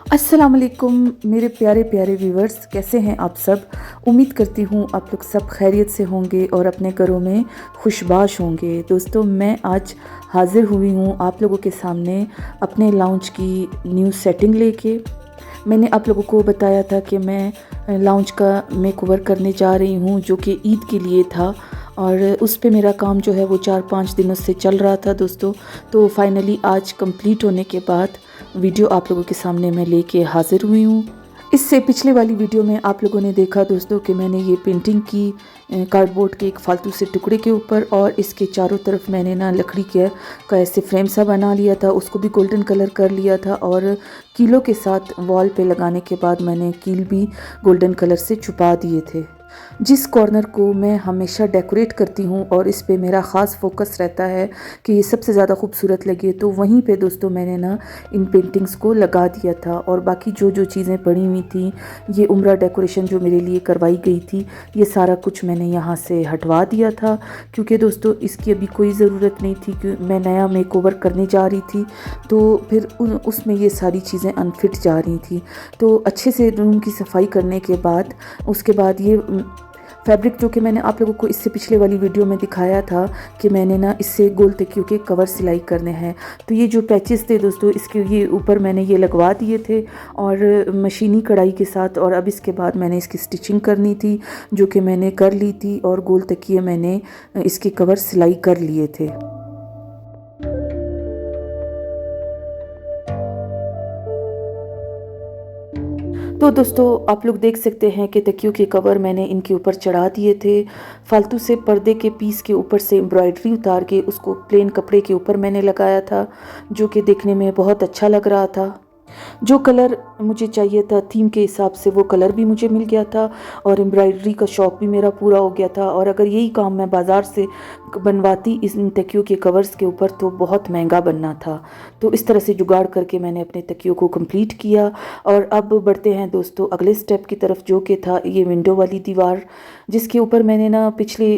अस्सलाम वालेकुम मेरे प्यारे प्यारे व्यूवर्स, कैसे हैं आप सब। उम्मीद करती हूँ आप लोग सब खैरियत से होंगे और अपने घरों में खुशबाश होंगे। दोस्तों, मैं आज हाज़िर हुई हूँ आप लोगों के सामने अपने लाउंज की न्यू सेटिंग लेके। मैंने आप लोगों को बताया था कि मैं लाउंज का मेकओवर करने जा रही हूँ, जो कि ईद के लिए था, और उस पे मेरा काम जो है वो 4-5 दिनों से चल रहा था दोस्तों। तो फाइनली आज कंप्लीट होने के बाद वीडियो आप लोगों के सामने मैं लेके हाज़िर हुई हूँ। इससे पिछले वाली वीडियो में आप लोगों ने देखा दोस्तों कि मैंने ये पेंटिंग की कार्डबोर्ड के एक फालतू से टुकड़े के ऊपर, और इसके चारों तरफ मैंने ना लकड़ी का ऐसे फ्रेम सा बना लिया था, उसको भी गोल्डन कलर कर लिया था, और कीलों के साथ वॉल पे लगाने के बाद मैंने कील भी गोल्डन कलर से छुपा दिए थे। जिस कॉर्नर को मैं हमेशा डेकोरेट करती हूँ और इस पे मेरा ख़ास फोकस रहता है कि ये सबसे ज़्यादा खूबसूरत लगे, तो वहीं पे दोस्तों मैंने ना इन पेंटिंग्स को लगा दिया था। और बाकी जो जो चीज़ें पड़ी हुई थी, ये उम्रा डेकोरेशन जो मेरे लिए करवाई गई थी, ये सारा कुछ मैंने यहाँ से हटवा दिया था, क्योंकि दोस्तों इसकी अभी कोई ज़रूरत नहीं थी, कि मैं नया मेकओवर करने जा रही थी, तो फिर उसमें ये सारी चीज़ें अनफिट जा रही थी। तो अच्छे से रूम की सफाई करने के बाद उसके बाद ये फैब्रिक, जो कि मैंने आप लोगों को इससे पिछले वाली वीडियो में दिखाया था कि मैंने ना इससे गोल तकियों के कवर सिलाई करने हैं, तो ये जो पैचेस थे दोस्तों, इसके ये ऊपर मैंने ये लगवा दिए थे और मशीनी कढ़ाई के साथ। और अब इसके बाद मैंने इसकी स्टिचिंग करनी थी, जो कि मैंने कर ली थी, और गोल तकिए मैंने इसके कवर सिलाई कर लिए थे। तो दोस्तों, आप लोग देख सकते हैं कि तकियों के कवर मैंने इनके ऊपर चढ़ा दिए थे। फालतू से पर्दे के पीस के ऊपर से एम्ब्रॉयडरी उतार के उसको प्लेन कपड़े के ऊपर मैंने लगाया था, जो कि देखने में बहुत अच्छा लग रहा था। जो कलर मुझे चाहिए था थीम के हिसाब से, वो कलर भी मुझे मिल गया था, और एम्ब्रॉयडरी का शौक़ भी मेरा पूरा हो गया था। और अगर यही काम मैं बाज़ार से बनवाती इन तकियों के कवर्स के ऊपर, तो बहुत महंगा बनना था। तो इस तरह से जुगाड़ करके मैंने अपने तकियों को कंप्लीट किया। और अब बढ़ते हैं दोस्तों अगले स्टेप की तरफ, जो कि था ये विंडो वाली दीवार, जिसके ऊपर मैंने ना पिछले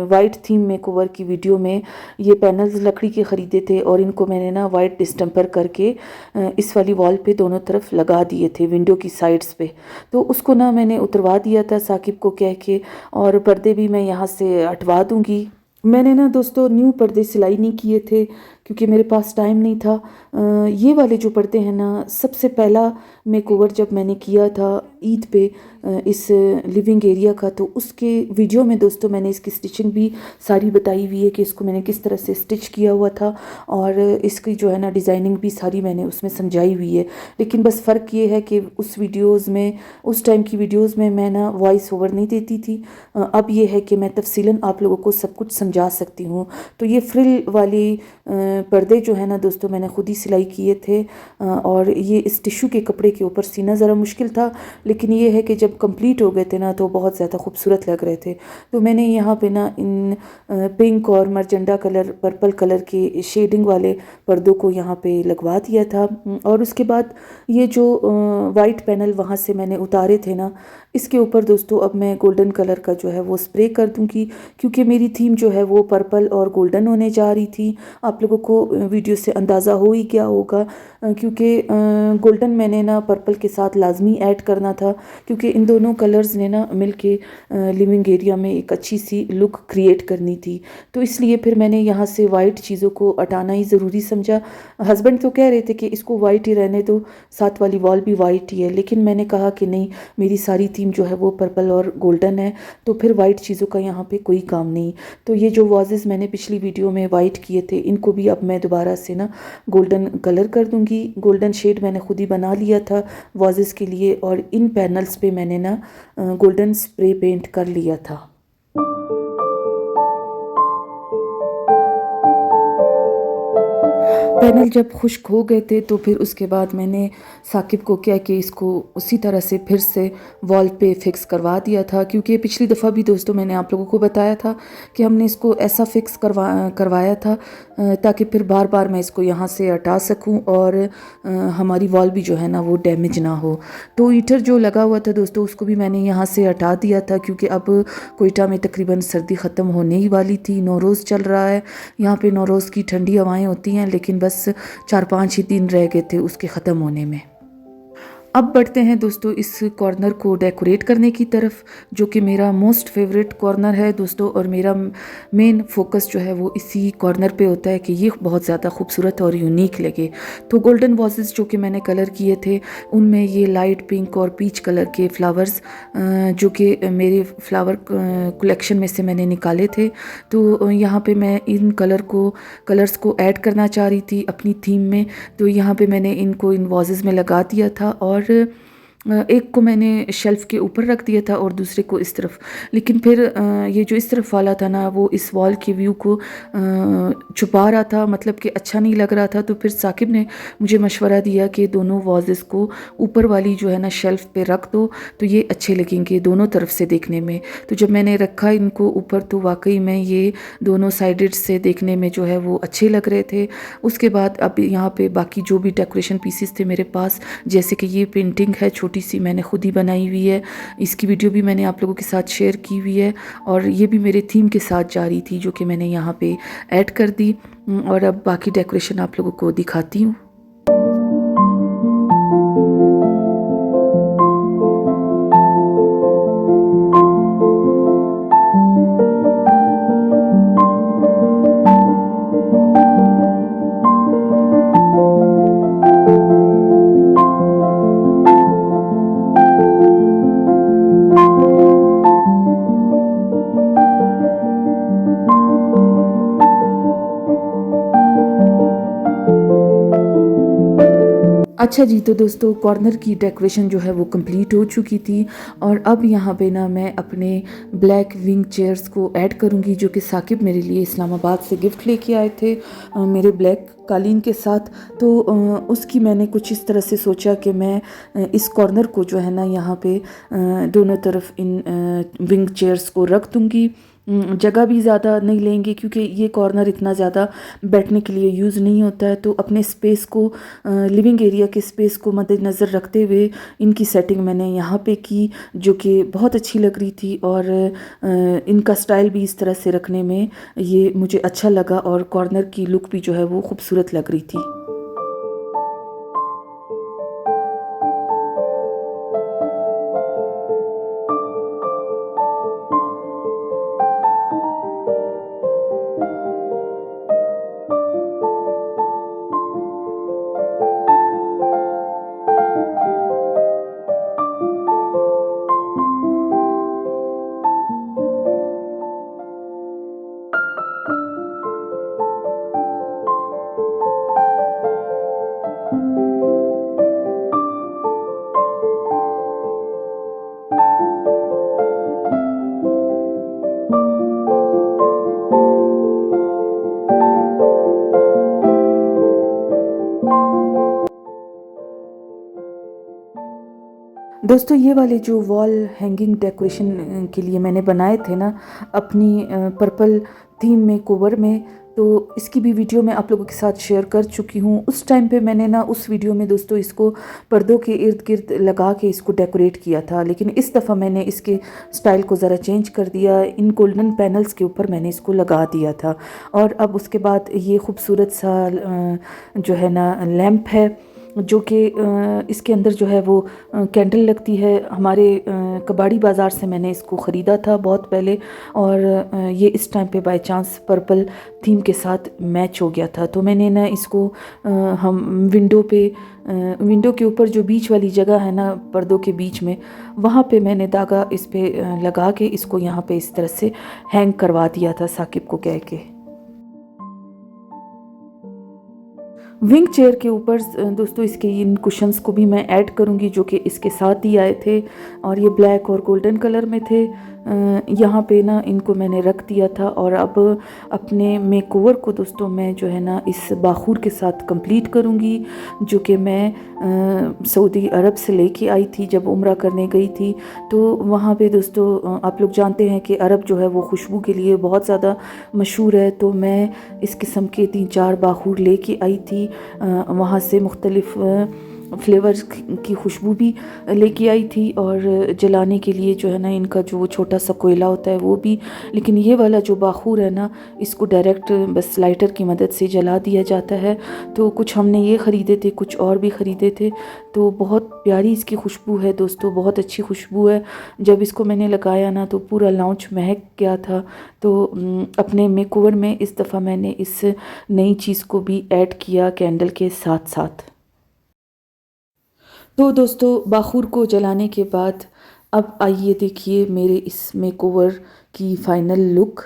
वाइट थीम मेकओवर की वीडियो में ये पैनल्स लकड़ी के ख़रीदे थे, और इनको मैंने ना वाइट डिस्टेंपर करके इस वाली वॉल पे दोनों तरफ लगा दिए थे, विंडो की साइड्स पे। तो उसको ना मैंने उतरवा दिया था साकिब को कह के, और पर्दे भी मैं यहाँ से हटवा दूँगी। मैंने ना दोस्तों न्यू पर्दे सिलाई नहीं किए थे, क्योंकि मेरे पास टाइम नहीं था। ये वाले जो पर्दे हैं ना, सबसे पहला मेकओवर जब मैंने किया था ईद पे इस लिविंग एरिया का, तो उसके वीडियो में दोस्तों मैंने इसकी स्टिचिंग भी सारी बताई हुई है कि इसको मैंने किस तरह से स्टिच किया हुआ था, और इसकी जो है ना डिज़ाइनिंग भी सारी मैंने उसमें समझाई हुई है। लेकिन बस फ़र्क ये है कि उस टाइम की वीडियोज़ में मैं ना वॉइस ओवर नहीं देती थी। अब ये है कि मैं तफसीलन आप लोगों को सब कुछ समझा सकती हूँ। तो ये फ्रिल वाली पर्दे जो है ना दोस्तों, मैंने ख़ुद ही सिलाई किए थे, और ये इस टिश्यू के कपड़े के ऊपर सीना ज़रा मुश्किल था, लेकिन ये है कि जब कंप्लीट हो गए थे ना, तो बहुत ज़्यादा खूबसूरत लग रहे थे। तो मैंने यहाँ पे ना इन पिंक और मरजंडा कलर, पर्पल कलर के शेडिंग वाले पर्दों को यहाँ पे लगवा दिया था। और उसके बाद ये जो वाइट पैनल वहाँ से मैंने उतारे थे ना, इसके ऊपर दोस्तों अब मैं गोल्डन कलर का जो है वो स्प्रे कर दूँगी, क्योंकि मेरी थीम जो है वो पर्पल और गोल्डन होने जा रही थी। आप लोगों को वीडियो से अंदाज़ा हो ही गया होगा, क्योंकि गोल्डन मैंने ना पर्पल के साथ लाजमी ऐड करना था, क्योंकि इन दोनों कलर्स ने ना मिल के लिविंग एरिया में एक अच्छी सी लुक क्रिएट करनी थी। तो इसलिए फिर मैंने यहाँ से वाइट चीज़ों को हटाना ही ज़रूरी समझा। हस्बैंड तो कह रहे थे कि इसको वाइट ही रहने दो, साथ वाली वॉल भी वाइट ही है, लेकिन मैंने कहा कि नहीं, मेरी सारी थीम जो है वो पर्पल और गोल्डन है, तो फिर वाइट चीज़ों का यहाँ पे कोई काम नहीं। तो ये जो वाजेस मैंने पिछली वीडियो में वाइट किए थे, इनको भी अब मैं दोबारा से ना गोल्डन कलर कर दूँगी। गोल्डन शेड मैंने खुद ही बना लिया था वाजेस के लिए, और इन पैनल्स पे मैंने ना गोल्डन स्प्रे पेंट कर लिया था। पैनल जब खुश्क हो गए थे, तो फिर उसके बाद मैंने साकिब को क्या कि इसको उसी तरह से फिर से वॉल पे फिक्स करवा दिया था, क्योंकि पिछली दफ़ा भी दोस्तों मैंने आप लोगों को बताया था कि हमने इसको ऐसा फिक्स करवाया था, ताकि फिर बार बार मैं इसको यहाँ से हटा सकूँ, और हमारी वॉल भी जो है ना वो डैमेज ना हो। तो हीटर जो लगा हुआ था दोस्तों, उसको भी मैंने यहाँ से हटा दिया था, क्योंकि अब कोयटा में तकरीबन सर्दी ख़त्म होने ही वाली थी। नौरोज़ चल रहा है, यहाँ पे नौरोज़ की ठंडी हवाएं होती हैं, लेकिन बस 4-5 ही दिन रह गए थे उसके ख़त्म होने में। अब बढ़ते हैं दोस्तों इस कॉर्नर को डेकोरेट करने की तरफ, जो कि मेरा मोस्ट फेवरेट कॉर्नर है दोस्तों, और मेरा मेन फोकस जो है वो इसी कॉर्नर पे होता है कि ये बहुत ज़्यादा खूबसूरत और यूनिक लगे। तो गोल्डन वॉजेस जो कि मैंने कलर किए थे, उनमें ये लाइट पिंक और पीच कलर के फ्लावर्स जो कि मेरे फ्लावर कलेक्शन में से मैंने निकाले थे। तो यहाँ पे मैं इन कलर्स को ऐड करना चाह रही थी अपनी थीम में। तो यहाँ पे मैंने इनको इन वॉजेस में लगा दिया था, और एक को मैंने शेल्फ़ के ऊपर रख दिया था और दूसरे को इस तरफ। लेकिन फिर ये जो इस तरफ वाला था ना, वो इस वॉल के व्यू को छुपा रहा था, मतलब कि अच्छा नहीं लग रहा था। तो फिर साकिब ने मुझे मशवरा दिया कि दोनों वॉजेस को ऊपर वाली जो है ना शेल्फ़ पे रख दो, तो ये अच्छे लगेंगे दोनों तरफ से देखने में। तो जब मैंने रखा इनको ऊपर, तो वाकई में ये दोनों साइडेड से देखने में जो है वो अच्छे लग रहे थे। उसके बाद अब यहाँ पे बाकी जो भी डेकोरेशन पीसेस थे मेरे पास, जैसे कि ये पेंटिंग है छोटी सी, मैंने खुद ही बनाई हुई है। इसकी वीडियो भी मैंने आप लोगों के साथ शेयर की हुई है, और ये भी मेरे थीम के साथ जा रही थी, जो कि मैंने यहाँ पे ऐड कर दी। और अब बाकी डेकोरेशन आप लोगों को दिखाती हूँ। अच्छा जी, तो दोस्तों कॉर्नर की डेकोरेशन जो है वो कंप्लीट हो चुकी थी, और अब यहाँ पे ना मैं अपने ब्लैक विंग चेयर्स को ऐड करूँगी, जो कि साकिब मेरे लिए इस्लामाबाद से गिफ्ट लेके आए थे मेरे ब्लैक कालीन के साथ। तो उसकी मैंने कुछ इस तरह से सोचा कि मैं इस कॉर्नर को जो है ना यहाँ पे दोनों तरफ इन विंग चेयर्स को रख दूँगी। जगह भी ज़्यादा नहीं लेंगे, क्योंकि ये कॉर्नर इतना ज़्यादा बैठने के लिए यूज़ नहीं होता है। तो अपने स्पेस को, लिविंग एरिया के स्पेस को मद्देनज़र रखते हुए इनकी सेटिंग मैंने यहाँ पे की, जो कि बहुत अच्छी लग रही थी। और इनका स्टाइल भी इस तरह से रखने में ये मुझे अच्छा लगा, और कॉर्नर की लुक भी जो है वो खूबसूरत लग रही थी। दोस्तों ये वाले जो वॉल हैंगिंग डेकोरेशन के लिए मैंने बनाए थे ना अपनी पर्पल थीम में कवर में, तो इसकी भी वीडियो मैं आप लोगों के साथ शेयर कर चुकी हूँ। उस टाइम पे मैंने ना उस वीडियो में दोस्तों इसको पर्दों के इर्द गिर्द लगा के इसको डेकोरेट किया था, लेकिन इस दफ़ा मैंने इसके स्टाइल को ज़रा चेंज कर दिया। इन गोल्डन पैनल्स के ऊपर मैंने इसको लगा दिया था, और अब उसके बाद ये खूबसूरत सा जो है ना लैंप है, जो कि इसके अंदर जो है वो कैंडल लगती है। हमारे कबाड़ी बाज़ार से मैंने इसको ख़रीदा था बहुत पहले, और ये इस टाइम पे बाय चांस पर्पल थीम के साथ मैच हो गया था। तो मैंने ना इसको हम विंडो के ऊपर जो बीच वाली जगह है ना पर्दों के बीच में, वहाँ पे मैंने धागा इस पे लगा के इसको यहाँ पे इस तरह से हैंग करवा दिया था साकिब को कह के। विंग चेयर के ऊपर दोस्तों इसके इन कुशन्स को भी मैं ऐड करूँगी, जो कि इसके साथ ही आए थे, और ये ब्लैक और गोल्डन कलर में थे। यहाँ पे ना इनको मैंने रख दिया था, और अब अपने मेकओवर को दोस्तों मैं जो है ना इस बाखूर के साथ कंप्लीट करूँगी, जो कि मैं सऊदी अरब से लेके आई थी जब उम्रा करने गई थी। तो वहाँ पे दोस्तों आप लोग जानते हैं कि अरब जो है वो खुशबू के लिए बहुत ज़्यादा मशहूर है। तो मैं इस किस्म के 3-4 बाखूर लेके आई थी वहाँ से मुख्तलिफ़ फ्लेवर्स की खुशबू भी लेके आई थी, और जलाने के लिए जो है ना इनका जो छोटा सा कोयला होता है वो भी। लेकिन ये वाला जो बाखूर है ना, इसको डायरेक्ट बस लाइटर की मदद से जला दिया जाता है। तो कुछ हमने ये ख़रीदे थे, कुछ और भी ख़रीदे थे। तो बहुत प्यारी इसकी खुशबू है दोस्तों, बहुत अच्छी खुशबू है। जब इसको मैंने लगाया ना तो पूरा लाउंज महक गया था। तो अपने मेकओवर में इस दफ़ा मैंने इस नई चीज़ को भी ऐड किया कैंडल के साथ साथ। तो दोस्तों, बाखूर को जलाने के बाद अब आइए देखिए मेरे इस मेकओवर की फ़ाइनल लुक।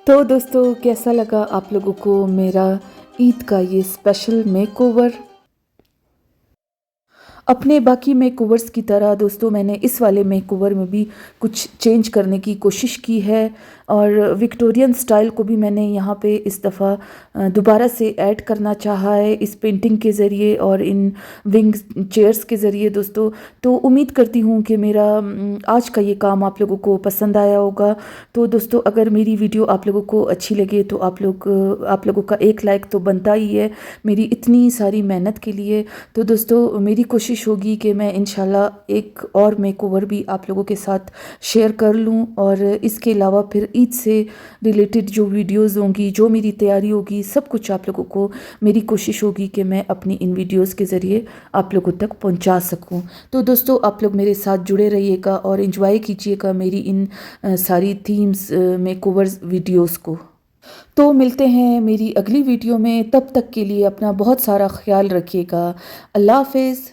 तो दोस्तों, कैसा लगा आप लोगों को मेरा ईद का ये स्पेशल मेकओवर? अपने बाकी मेकओवर्स की तरह दोस्तों, मैंने इस वाले मेकओवर में भी कुछ चेंज करने की कोशिश की है, और विक्टोरियन स्टाइल को भी मैंने यहाँ पे इस दफ़ा दोबारा से ऐड करना चाहा है इस पेंटिंग के ज़रिए और इन विंग चेयर्स के ज़रिए दोस्तों। तो उम्मीद करती हूँ कि मेरा आज का ये काम आप लोगों को पसंद आया होगा। तो दोस्तों, अगर मेरी वीडियो आप लोगों को अच्छी लगे तो आप लोगों का एक लाइक तो बनता ही है मेरी इतनी सारी मेहनत के लिए। तो दोस्तों, मेरी कोशिश होगी कि मैं इंशाल्लाह एक और मेकओवर भी आप लोगों के साथ शेयर कर लूँ, और इसके अलावा फिर ईद से रिलेटेड जो वीडियोस होंगी, जो मेरी तैयारी होगी, सब कुछ आप लोगों को मेरी कोशिश होगी कि मैं अपनी इन वीडियोस के ज़रिए आप लोगों तक पहुंचा सकूं। तो दोस्तों, आप लोग मेरे साथ जुड़े रहिएगा और एंजॉय कीजिएगा मेरी इन सारी थीम्स मेकओवर्स वीडियोस को। तो मिलते हैं मेरी अगली वीडियो में, तब तक के लिए अपना बहुत सारा ख्याल रखिएगा। अल्लाह हाफिज़।